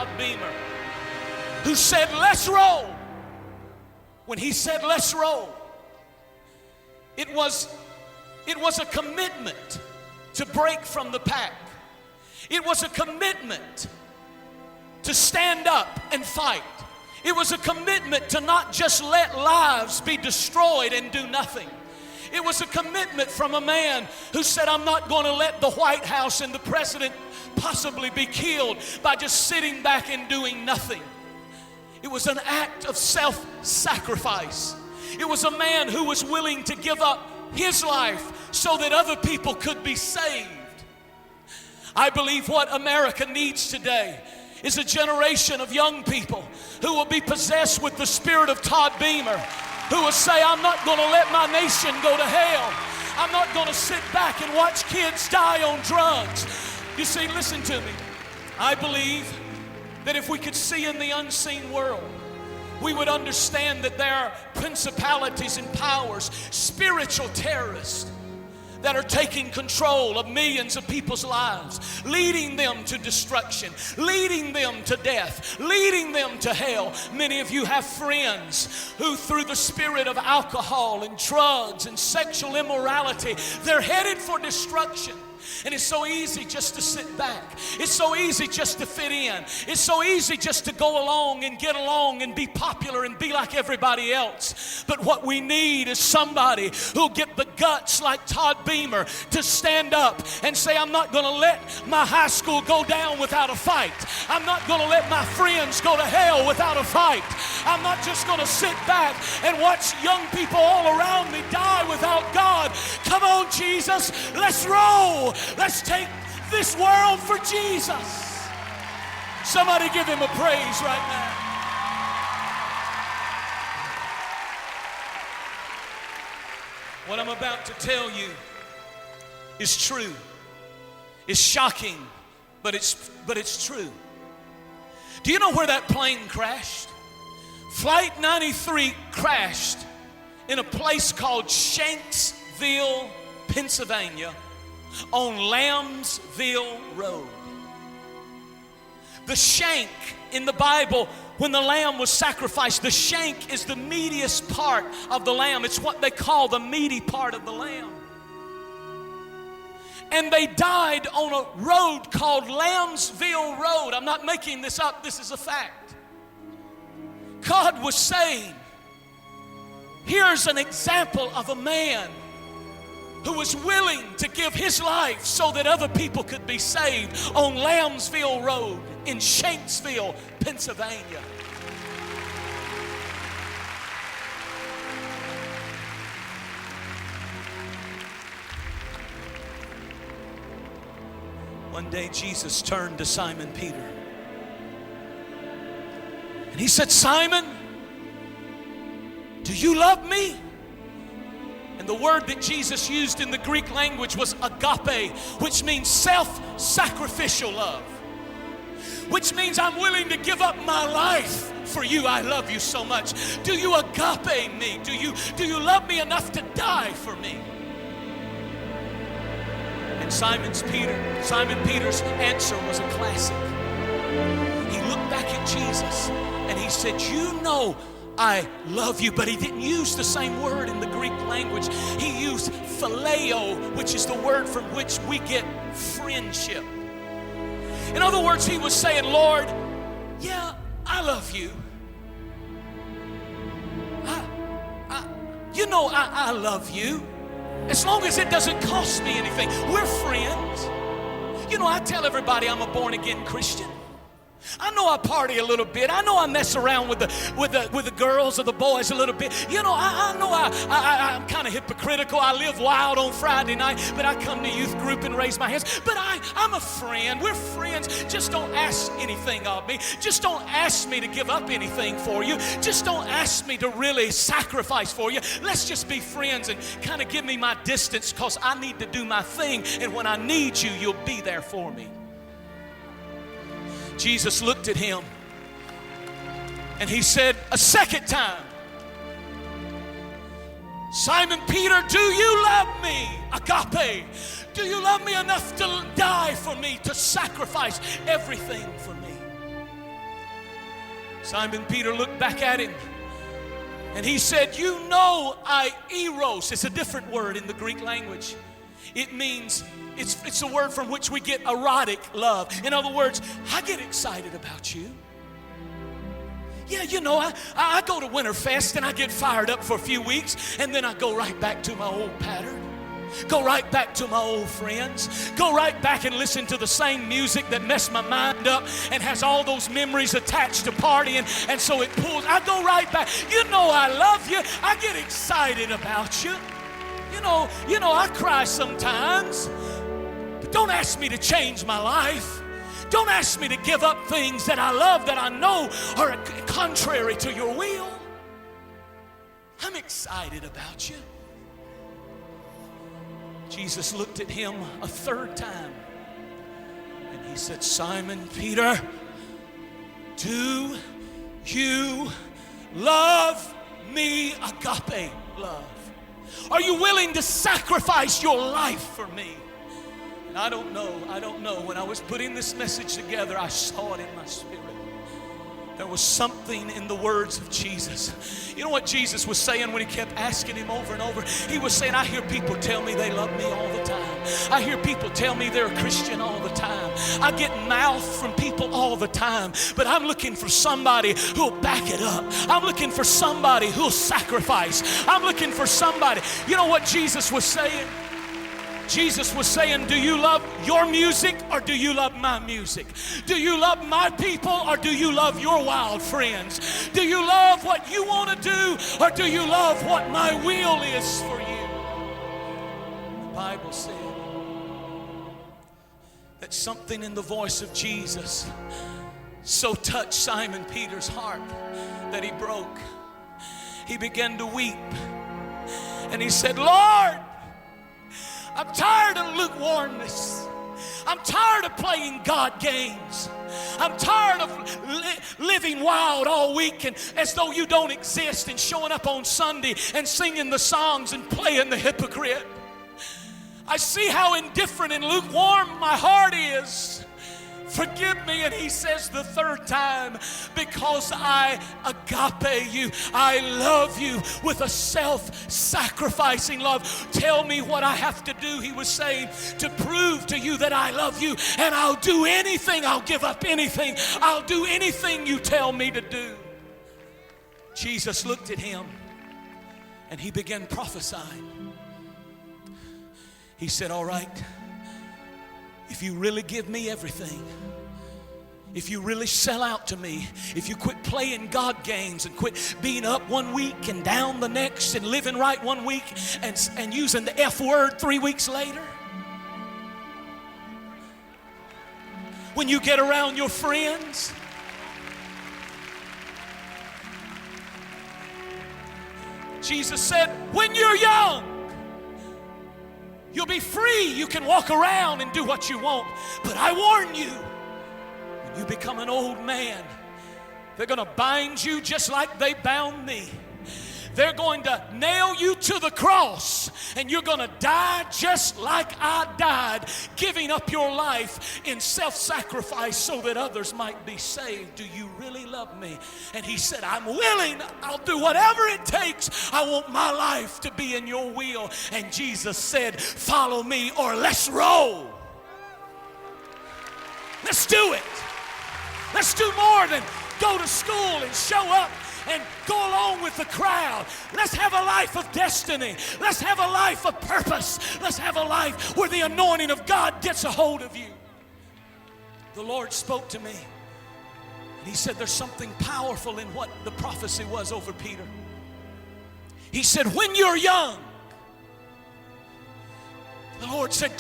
Todd Beamer, who said, "Let's roll." When he said, "Let's roll," it was a commitment to break from the pack. It was a commitment to stand up and fight. It was a commitment to not just let lives be destroyed and do nothing. It was a commitment from a man who said, "I'm not going to let the White House and the president possibly be killed by just sitting back and doing nothing." It was an act of self-sacrifice. It was a man who was willing to give up his life so that other people could be saved. I believe what America needs today is a generation of young people who will be possessed with the spirit of Todd Beamer, who will say, "I'm not going to let my nation go to hell. I'm not going to sit back and watch kids die on drugs." You see, listen to me. I believe that if we could see in the unseen world, we would understand that there are principalities and powers, spiritual terrorists, that are taking control of millions of people's lives, leading them to destruction, leading them to death, leading them to hell. Many of you have friends who, through the spirit of alcohol and drugs and sexual immorality, they're headed for destruction. And it's so easy just to sit back. It's so easy just to fit in. It's so easy just to go along and get along and be popular and be like everybody else. But what we need is somebody who'll get the guts like Todd Beamer to stand up and say, "I'm not going to let my high school go down without a fight. I'm not going to let my friends go to hell without a fight. I'm not just going to sit back and watch young people all around me die without God. Come on, Jesus, let's roll. Let's take this world for Jesus." Somebody give him a praise right now. What I'm about to tell you is true. It's shocking, but it's true. Do you know where that plane crashed? Flight 93 crashed in a place called Shanksville, Pennsylvania, on Lambsville Road. The shank in the Bible, when the lamb was sacrificed, the shank is the meatiest part of the lamb. It's what they call the meaty part of the lamb. And they died on a road called Lambsville Road. I'm not making this up, this is a fact. God was saying, here's an example of a man who was willing to give his life so that other people could be saved on Lambsville Road in Shanksville, Pennsylvania. One day Jesus turned to Simon Peter and he said, "Simon, do you love me?" And the word that Jesus used in the Greek language was agape, which means self-sacrificial love. Which means I'm willing to give up my life for you. I love you so much. Do you agape me? Do you love me enough to die for me? And Simon Peter's answer was a classic. He looked back at Jesus and he said, "You know I love you," but he didn't use the same word in the Greek language. He used phileo, which is the word from which we get friendship. In other words, he was saying, "Lord, yeah, I love you. I love you. As long as it doesn't cost me anything. We're friends. You know, I tell everybody I'm a born-again Christian. I know I party a little bit. I know I mess around with the girls or the boys a little bit. You know, I know I'm kind of hypocritical. I live wild on Friday night, but I come to youth group and raise my hands. But I'm a friend. We're friends. Just don't ask anything of me. Just don't ask me to give up anything for you. Just don't ask me to really sacrifice for you. Let's just be friends and kind of give me my distance, because I need to do my thing. And when I need you, you'll be there for me." Jesus looked at him and he said a second time, "Simon Peter, do you love me?" Agape. "Do you love me enough to die for me, to sacrifice everything for me?" Simon Peter looked back at him and he said, you know I eros. It's a different word in the Greek language. It means, it's a word from which we get erotic love. In other words, I get excited about you. Yeah, you know, I go to Winterfest and I get fired up for a few weeks and then I go right back to my old pattern. Go right back to my old friends. Go right back and listen to the same music that messed my mind up and has all those memories attached to partying, and so it pulls. I go right back. You know I love you. I get excited about you. You know, I cry sometimes. But don't ask me to change my life. Don't ask me to give up things that I love that I know are contrary to your will. I'm excited about you. Jesus looked at him a third time and he said, Simon Peter, do you love me? Agape love. Are you willing to sacrifice your life for me? And I don't know. When I was putting this message together, I saw it in my spirit. There was something in the words of Jesus. You know what Jesus was saying when he kept asking him over and over? He was saying, I hear people tell me they love me all the time. I hear people tell me they're a Christian all the time. I get mouth from people all the time. But I'm looking for somebody who'll back it up. I'm looking for somebody who'll sacrifice. I'm looking for somebody. You know what Jesus was saying? Jesus was saying, do you love your music or do you love my music? Do you love my people or do you love your wild friends? Do you love what you want to do or do you love what my will is for you? The Bible said that something in the voice of Jesus so touched Simon Peter's heart that he broke. He began to weep and he said, Lord, I'm tired of lukewarmness. I'm tired of playing God games. I'm tired of living wild all week and as though you don't exist and showing up on Sunday and singing the songs and playing the hypocrite. I see how indifferent and lukewarm my heart is. Forgive me. And he says the third time, because I agape you, I love you with a self-sacrificing love. Tell me what I have to do, he was saying, to prove to you that I love you. And I'll do anything. I'll give up anything. I'll do anything you tell me to do. Jesus looked at him and he began prophesying. He said, all right, if you really give me everything, if you really sell out to me, if you quit playing God games and quit being up one week and down the next and living right one week and using the F word 3 weeks later, when you get around your friends, Jesus said, when you're young, you'll be free. You can walk around and do what you want. But I warn you, when you become an old man, they're going to bind you just like they bound me. They're going to nail you to the cross and you're going to die just like I died, giving up your life in self-sacrifice so that others might be saved. Do you really love me? And he said, I'm willing. I'll do whatever it takes. I want my life to be in your will. And Jesus said, follow me or let's roll. Let's do it. Let's do more than go to school and show up and go along with the crowd. Let's have a life of destiny. Let's have a life of purpose. Let's have a life where the anointing of God gets a hold of you. The Lord spoke to me and he said there's something powerful in what the prophecy was over Peter. He said, when you're young, the Lord said,